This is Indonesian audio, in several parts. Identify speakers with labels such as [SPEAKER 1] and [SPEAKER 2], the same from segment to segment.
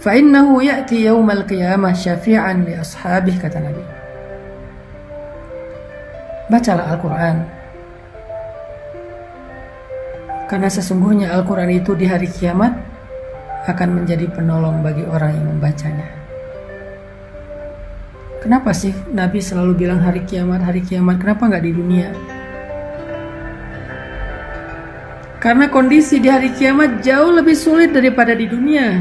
[SPEAKER 1] Fa innahu ya'ti yaumal qiyamah syafi'an li ashabih, kata Nabi. Bacalah Al-Quran, karena sesungguhnya Al-Quran itu di hari kiamat akan menjadi penolong bagi orang yang membacanya. Kenapa sih Nabi selalu bilang hari kiamat, kenapa nggak di dunia? Karena kondisi di hari kiamat jauh lebih sulit daripada di dunia.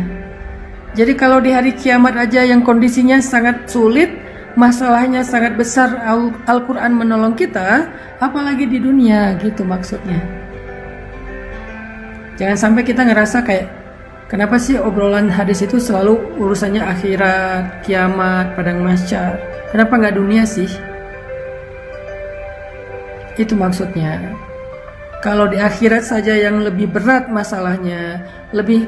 [SPEAKER 1] Jadi kalau di hari kiamat aja yang kondisinya sangat sulit, masalahnya sangat besar, Al-Quran menolong kita, apalagi di dunia, gitu maksudnya. Jangan sampai kita ngerasa kayak, kenapa sih obrolan hadis itu selalu urusannya akhirat, kiamat, padang mahsyar? Kenapa nggak dunia sih? Itu maksudnya. Kalau di akhirat saja yang lebih berat masalahnya, lebih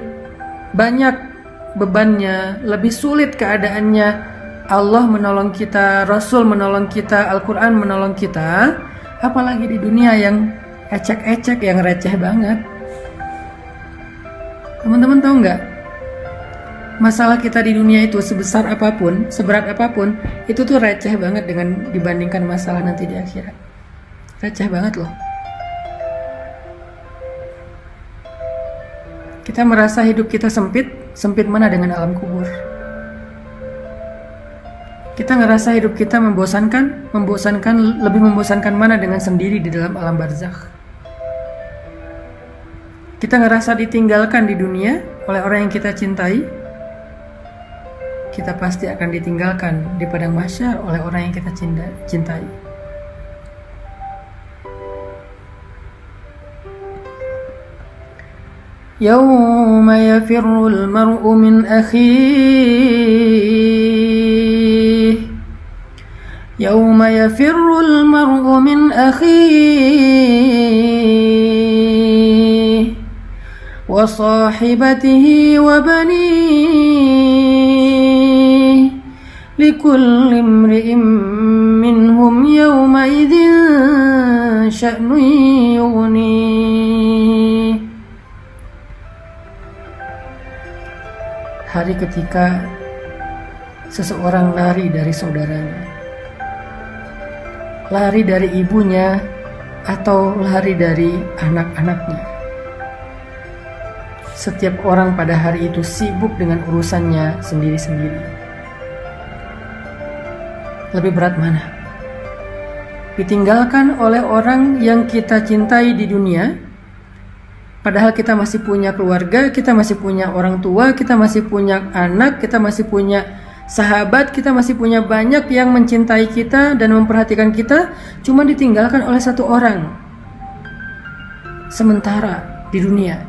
[SPEAKER 1] banyak bebannya, lebih sulit keadaannya, Allah menolong kita, Rasul menolong kita, Al-Quran menolong kita, apalagi di dunia yang ecek-ecek, yang receh banget. Teman-teman tahu nggak? Masalah kita di dunia itu sebesar apapun, seberat apapun, itu tuh receh banget dengan dibandingkan masalah nanti di akhirat. Receh banget loh. Kita merasa hidup kita sempit mana dengan alam kubur. Kita ngerasa hidup kita lebih membosankan mana dengan sendiri di dalam alam barzakh. Kita ngerasa ditinggalkan di dunia oleh orang yang kita cintai. Kita pasti akan ditinggalkan di padang mahsyar oleh orang yang kita cintai. Yawma yafirrul mar'u min akhihi, yawma yafirrul mar'u min akhihi wa sahibatihi wa banihi, likulli imri'in minhum yawma idzin sya'nun yughnihi. Hari ketika seseorang lari dari saudaranya, lari dari ibunya, atau lari dari anak-anaknya. Setiap orang pada hari itu sibuk dengan urusannya sendiri-sendiri. Lebih berat mana? Ditinggalkan oleh orang yang kita cintai di dunia, padahal kita masih punya keluarga, kita masih punya orang tua, kita masih punya anak, kita masih punya sahabat, kita masih punya banyak yang mencintai kita dan memperhatikan kita, cuma ditinggalkan oleh satu orang sementara di dunia.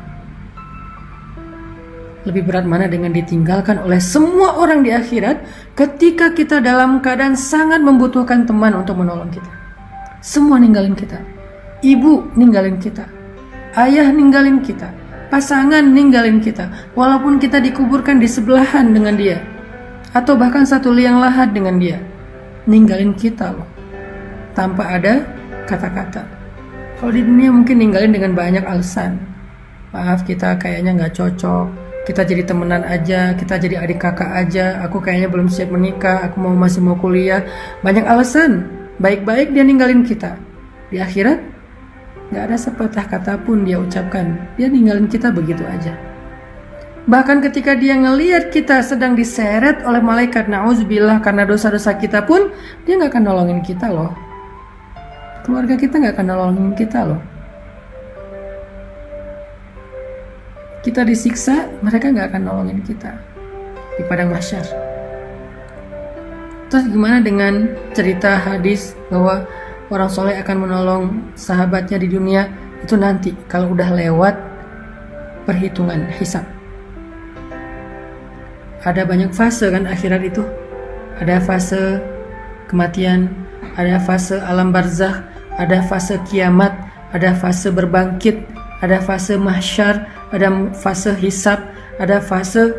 [SPEAKER 1] Lebih berat mana dengan ditinggalkan oleh semua orang di akhirat ketika kita dalam keadaan sangat membutuhkan teman untuk menolong kita. Semua ninggalin kita. Ibu ninggalin kita, ayah ninggalin kita, pasangan ninggalin kita, walaupun kita dikuburkan di sebelahan dengan dia, atau bahkan satu liang lahat dengan dia, ninggalin kita loh, tanpa ada kata-kata. Kalau di dunia mungkin ninggalin dengan banyak alasan. Maaf, kita kayaknya nggak cocok, kita jadi temenan aja, kita jadi adik kakak aja, aku kayaknya belum siap menikah, aku masih mau kuliah. Banyak alasan, baik-baik dia ninggalin kita. Di akhirat gak ada sepatah kata pun dia ucapkan, dia ninggalin kita begitu aja. Bahkan ketika dia ngelihat kita sedang diseret oleh malaikat, na'udzubillah, karena dosa-dosa kita pun, dia gak akan nolongin kita loh. Keluarga kita gak akan nolongin kita loh. Kita disiksa, mereka gak akan nolongin kita di padang mahsyar. Terus gimana dengan cerita hadis bahwa orang soleh akan menolong sahabatnya di dunia? Itu nanti kalau udah lewat perhitungan hisab. Ada banyak fase kan akhirat itu. Ada fase kematian, ada fase alam barzakh, ada fase kiamat, ada fase berbangkit, ada fase mahsyar, ada fase hisab, ada fase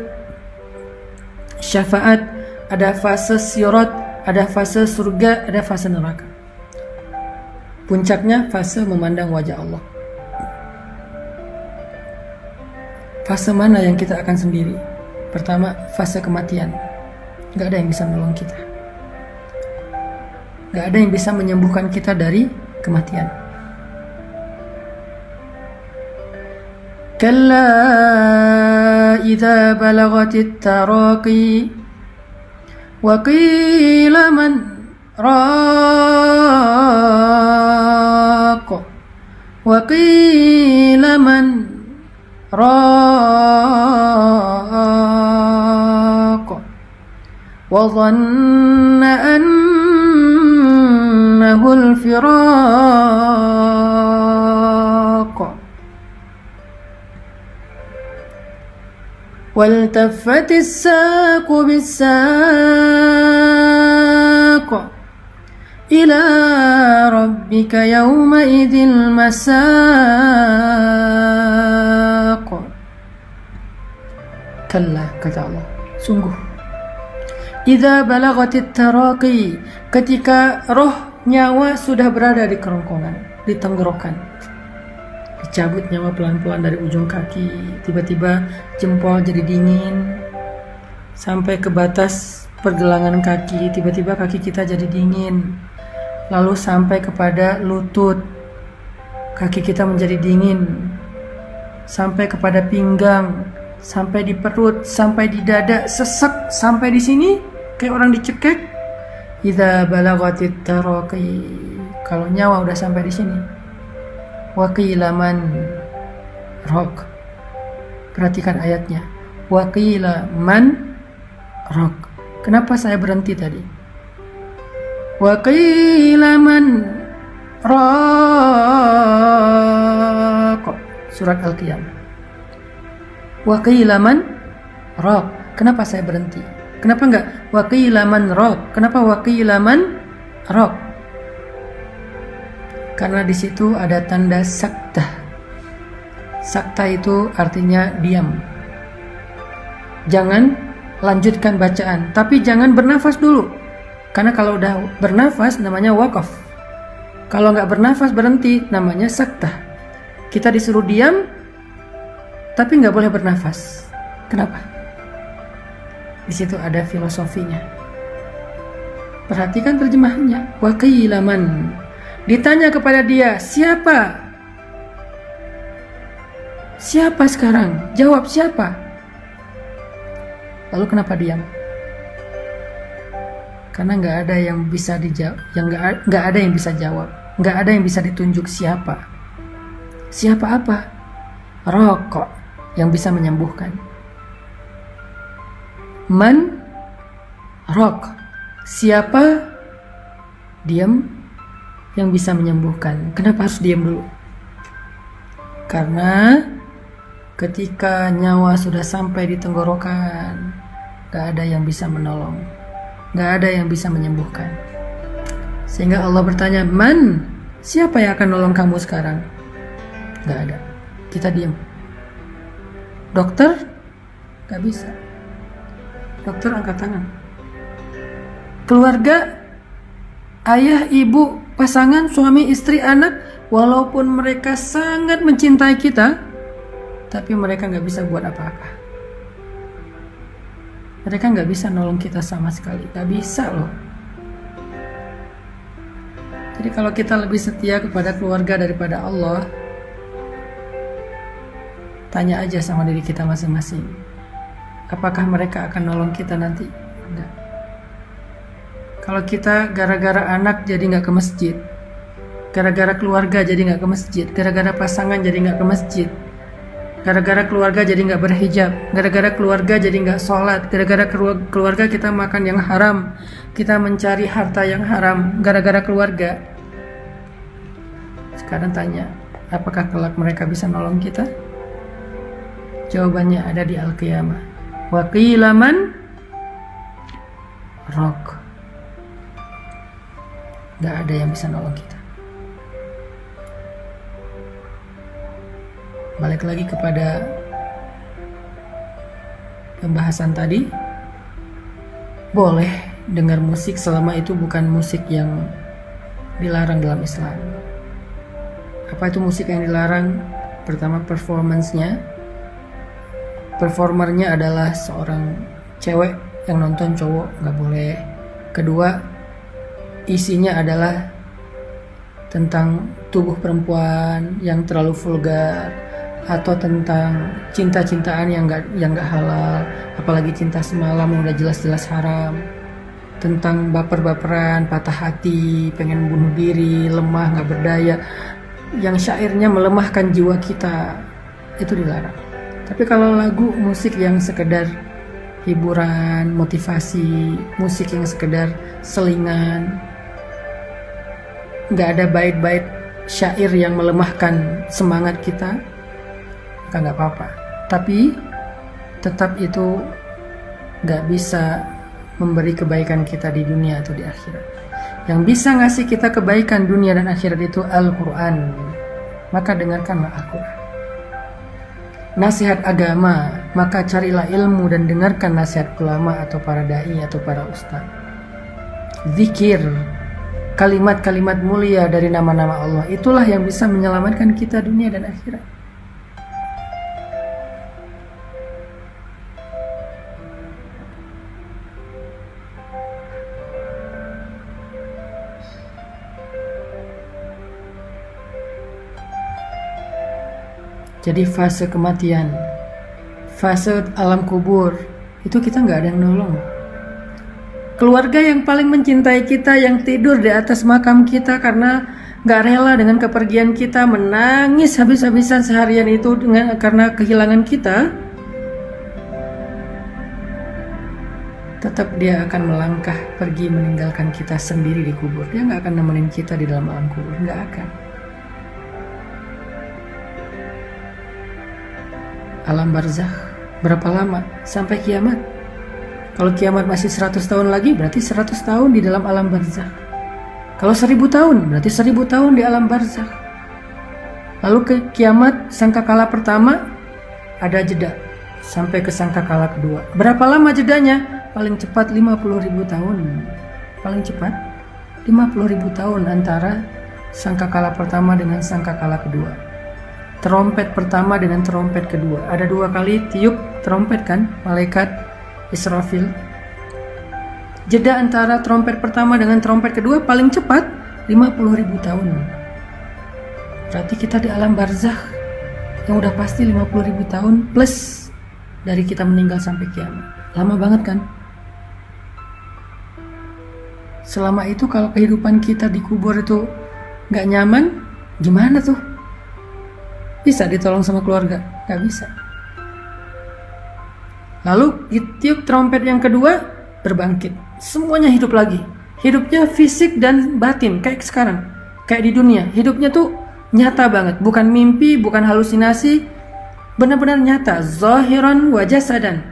[SPEAKER 1] syafaat, ada fase sirat, ada fase surga, ada fase neraka. Puncaknya fase memandang wajah Allah. Fase mana yang kita akan sendiri Pertama, fase kematian. Gak ada yang bisa menolong kita. Gak ada yang bisa menyembuhkan kita dari kematian. Kalla idza balagatit taraqi wa qila man raq wa qila man raq wa dhanna annahu al-firaq والتفت الساق بالساق إلى ربك يومئذ المساق كلا kata Allah, sungguh idza balagatit taraqi, ketika roh nyawa sudah berada di kerongkongan, di tenggorokan, dicabut nyawa pelan-pelan dari ujung kaki, tiba-tiba jempol jadi dingin sampai ke batas pergelangan kaki, tiba-tiba kaki kita jadi dingin, lalu sampai kepada lutut, kaki kita menjadi dingin, sampai kepada pinggang, sampai di perut, sampai di dada, sesek sampai di sini kayak orang dicekek. Idza balagatit taraqi, kalau nyawa udah sampai di sini. Wa qila man raq, perhatikan ayatnya, wa qila man raq. Kenapa saya berhenti tadi? Wa qila man raq, surat Al-Qiyamah. Wa qila man raq, kenapa saya berhenti? Kenapa enggak wa qila man raq? Kenapa wa qila man raq? Karena di situ ada tanda sakta. Sakta itu artinya diam. Jangan lanjutkan bacaan, tapi jangan bernafas dulu. Karena kalau udah bernafas namanya wakaf. Kalau nggak bernafas berhenti namanya sakta. Kita disuruh diam, tapi nggak boleh bernafas. Kenapa? Di situ ada filosofinya. Perhatikan terjemahannya. Wa qila man. Ditanya kepada dia, siapa? Siapa sekarang? Jawab siapa? Lalu kenapa diam? Karena nggak ada yang bisa dijawab, nggak ada yang bisa jawab, nggak ada yang bisa ditunjuk siapa. Siapa apa? Rokok yang bisa menyembuhkan. Man rok, siapa? Diam. Yang bisa menyembuhkan. Kenapa harus diam dulu? Karena ketika nyawa sudah sampai di tenggorokan, gak ada yang bisa menolong, gak ada yang bisa menyembuhkan. Sehingga Allah bertanya, man, siapa yang akan nolong kamu sekarang? Gak ada. Kita diam. Dokter? Gak bisa. Dokter angkat tangan. Keluarga? Ayah, ibu, pasangan, suami, istri, anak, walaupun mereka sangat mencintai kita, tapi mereka nggak bisa buat apa-apa. Mereka nggak bisa nolong kita sama sekali, nggak bisa loh. Jadi kalau kita lebih setia kepada keluarga daripada Allah, tanya aja sama diri kita masing-masing, apakah mereka akan nolong kita nanti? Enggak. Kalau kita gara-gara anak jadi nggak ke masjid, gara-gara keluarga jadi nggak ke masjid, gara-gara pasangan jadi nggak ke masjid, gara-gara keluarga jadi nggak berhijab, gara-gara keluarga jadi nggak sholat, gara-gara keluarga kita makan yang haram, kita mencari harta yang haram, gara-gara keluarga. Sekarang tanya, apakah kelak mereka bisa nolong kita? Jawabannya ada di Al-Qiyamah. Wa qila man raq. Gak ada yang bisa nolong kita. Balik lagi kepada pembahasan tadi. Boleh dengar musik selama itu bukan musik yang dilarang dalam Islam. Apa itu musik yang dilarang? Pertama, performance-nya. performernya adalah seorang cewek, yang nonton cowok nggak boleh. Kedua, isinya adalah tentang tubuh perempuan yang terlalu vulgar, atau tentang cinta-cintaan yang nggak halal, apalagi cinta semalam yang udah jelas-jelas haram, tentang baper-baperan, patah hati, pengen bunuh diri, lemah, nggak berdaya, yang syairnya melemahkan jiwa kita, itu dilarang. Tapi kalau lagu musik yang sekedar hiburan, motivasi, musik yang sekedar selingan, nggak ada bait-bait syair yang melemahkan semangat kita, maka nggak apa-apa. Tapi tetap itu nggak bisa memberi kebaikan kita di dunia atau di akhirat. Yang bisa ngasih kita kebaikan dunia dan akhirat itu Al-Quran. Maka dengarkanlah Al-Quran. Nasihat agama, maka carilah ilmu dan dengarkan nasihat ulama atau para da'i atau para ustaz. Zikir, kalimat-kalimat mulia dari nama-nama Allah, itulah yang bisa menyelamatkan kita dunia dan akhirat. Jadi fase kematian, fase alam kubur, itu kita nggak ada yang nolong. Keluarga yang paling mencintai kita, yang tidur di atas makam kita karena nggak rela dengan kepergian kita, menangis habis-habisan seharian itu karena kehilangan kita, tetap dia akan melangkah pergi meninggalkan kita sendiri di kubur. Dia nggak akan nemenin kita di dalam alam kubur, nggak akan. Alam barzakh berapa lama? Sampai kiamat. Kalau kiamat masih 100 tahun lagi, berarti 100 tahun di dalam alam barzakh. Kalau 1000 tahun, berarti 1000 tahun di alam barzakh. Lalu ke kiamat sangkakala pertama, ada jeda sampai ke sangkakala kedua. Berapa lama jedanya? Paling cepat 50.000 tahun. Paling cepat 50.000 tahun antara sangkakala pertama dengan sangkakala kedua. Terompet pertama dengan terompet kedua. Ada 2 kali tiup terompet kan, malaikat Israfil. Jeda antara terompet pertama dengan terompet kedua paling cepat 50.000 tahun. Berarti kita di alam barzakh yang udah pasti 50.000 tahun plus dari kita meninggal sampai kiamat. Lama banget kan? Selama itu kalau kehidupan kita di kubur itu gak nyaman, gimana tuh? Bisa ditolong sama keluarga? Gak bisa. Lalu ditiup trompet yang kedua, berbangkit. Semuanya hidup lagi. Hidupnya fisik dan batin, kayak sekarang. Kayak di dunia. Hidupnya tuh nyata banget. Bukan mimpi, bukan halusinasi. Benar-benar nyata. Zahiran wa jasadan.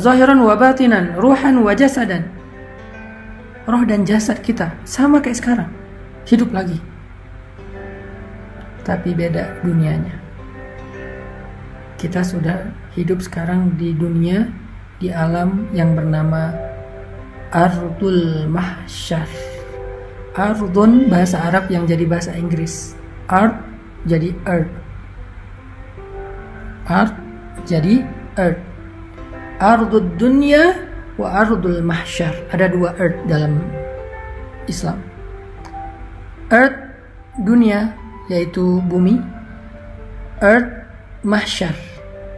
[SPEAKER 1] Zahiran wa batinan. Ruhan wa jasadan. Roh dan jasad kita sama kayak sekarang. Hidup lagi. Tapi beda dunianya. Kita sudah hidup sekarang di dunia, di alam yang bernama Ardul Mahsyar. Ardun bahasa Arab yang jadi bahasa Inggris. Ard jadi earth. Ard jadi earth. Ardud dunya wa Ardul Mahsyar. Ada 2 earth dalam Islam. Earth dunia, yaitu bumi. Earth mahsyar,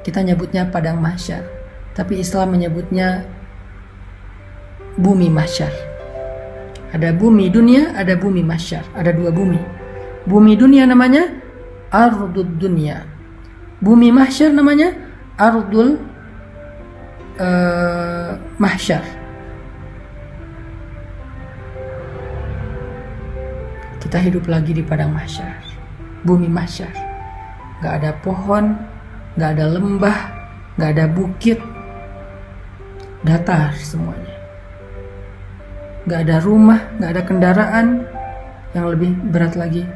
[SPEAKER 1] kita nyebutnya padang mahsyar, tapi Islam menyebutnya bumi mahsyar. Ada bumi dunia, ada bumi mahsyar. Ada 2 bumi. Bumi dunia namanya Ardud dunya. Bumi mahsyar namanya Ardul mahsyar. Kita hidup lagi di padang mahsyar, bumi mahsyar. Gak ada pohon, gak ada lembah, gak ada bukit, datar semuanya. Gak ada rumah, gak ada kendaraan. Yang lebih berat lagi,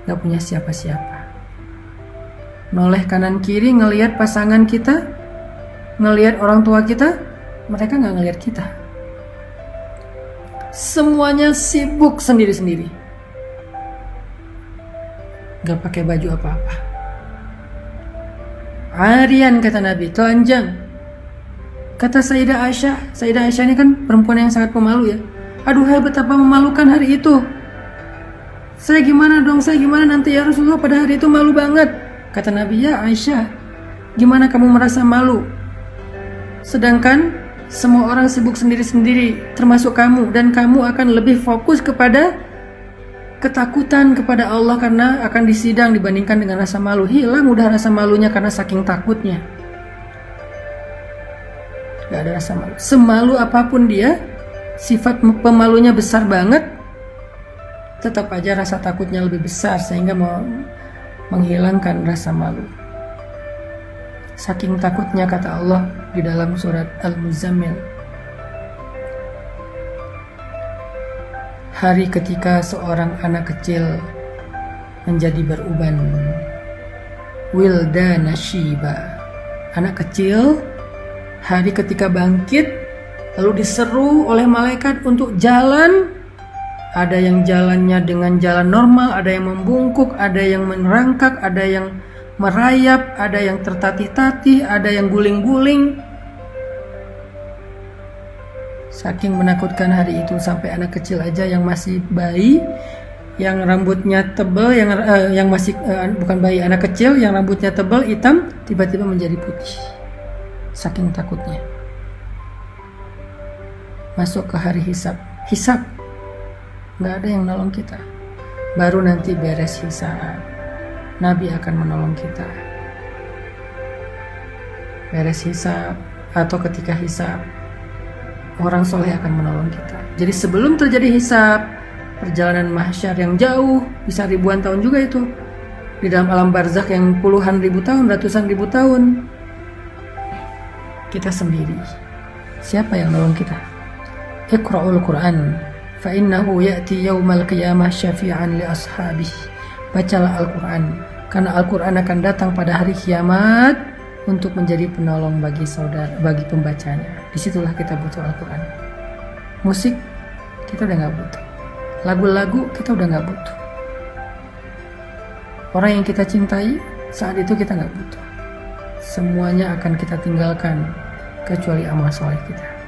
[SPEAKER 1] gak punya siapa-siapa. Noleh kanan kiri ngelihat pasangan kita, ngelihat orang tua kita, mereka gak ngelihat kita. Semuanya sibuk sendiri-sendiri. Gak pakai baju apa-apa. arian kata Nabi, telanjang. Kata Sayyidah Aisyah ini kan perempuan yang sangat pemalu ya. Aduhai betapa memalukan hari itu. Saya gimana nanti ya Rasulullah, pada hari itu malu banget. Kata Nabi, ya Aisyah, gimana kamu merasa malu? Sedangkan semua orang sibuk sendiri-sendiri, termasuk kamu, dan kamu akan lebih fokus kepada ketakutan kepada Allah karena akan disidang dibandingkan dengan rasa malu. Hilang udah rasa malunya karena saking takutnya. Gak ada rasa malu. Semalu apapun dia, sifat pemalunya besar banget, tetap aja rasa takutnya lebih besar sehingga mau menghilangkan rasa malu. Saking takutnya kata Allah di dalam surat Al-Muzammil. Hari ketika seorang anak kecil menjadi beruban. Wildana Shiba. Anak kecil hari ketika bangkit lalu diseru oleh malaikat untuk jalan. Ada yang jalannya dengan jalan normal, ada yang membungkuk, ada yang merangkak, ada yang merayap, ada yang tertatih-tatih, ada yang guling-guling. Saking menakutkan hari itu sampai anak kecil aja yang masih bayi, yang rambutnya tebal, yang masih bukan bayi, anak kecil yang rambutnya tebal hitam tiba-tiba menjadi putih. Saking takutnya. Masuk ke hari hisab. Nggak ada yang nolong kita. Baru nanti beres hisab, Nabi akan menolong kita. Beres hisab atau ketika hisab, orang soleh akan menolong kita. Jadi sebelum terjadi hisab, perjalanan mahsyar yang jauh, bisa ribuan tahun juga itu, di dalam alam barzakh yang puluhan ribu tahun, ratusan ribu tahun, kita sendiri. Siapa yang nolong kita? Iqra'ul Quran فَإِنَّهُ يَأْتِي يَوْمَ الْقِيَامَةِ شَفِيعًا لِأَصْحَابِهِ. Bacalah Al-Quran, karena Al-Quran akan datang pada hari kiamat untuk menjadi penolong bagi bagi pembacanya. Disitulah kita butuh Al-Quran. Musik kita udah gak butuh, lagu-lagu kita udah gak butuh, orang yang kita cintai saat itu kita gak butuh. Semuanya akan kita tinggalkan kecuali amal soleh kita.